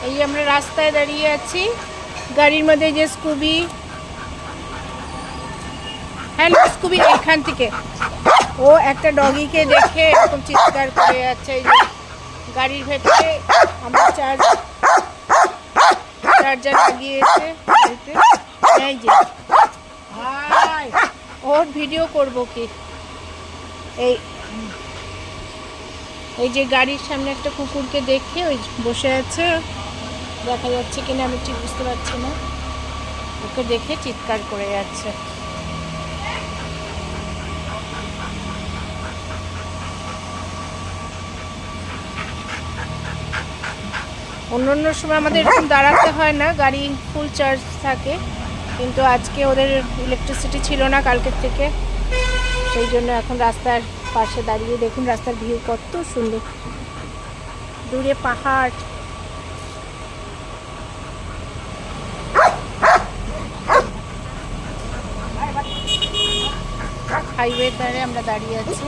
এই আমরা রাস্তায় দাঁড়িয়ে আছি, গাড়ির মধ্যে যে স্কুবি, হ্যালো স্কুবি, এখান থেকে ও একটা ডগিকে দেখে এরকম চিৎকার করে যাচ্ছে। এই যে গাড়ির ভেতরে আমরা চার্জার লাগিয়েছে, এই যে ওর ভিডিও করব কি। এই এই যে গাড়ির সামনে একটা কুকুরকে দেখে ওই বসে আছে, দেখা যাচ্ছে কিনা আমি ঠিক বুঝতে পারছি না, ওকে দেখে চিৎকার করে যাচ্ছে। অন্য অন্য সময় আমাদের এরকম দাঁড়াতে হয় না, গাড়ি ফুল চার্জ থাকে, কিন্তু আজকে ওদের ইলেকট্রিসিটি ছিল না কালকের থেকে, সেই জন্য এখন রাস্তার পাশে দাঁড়িয়ে দেখুন রাস্তার ভিউ কত সুন্দর, দূরে পাহাড়। হাইওয়ে ধারে আমরা দাঁড়িয়ে আছি।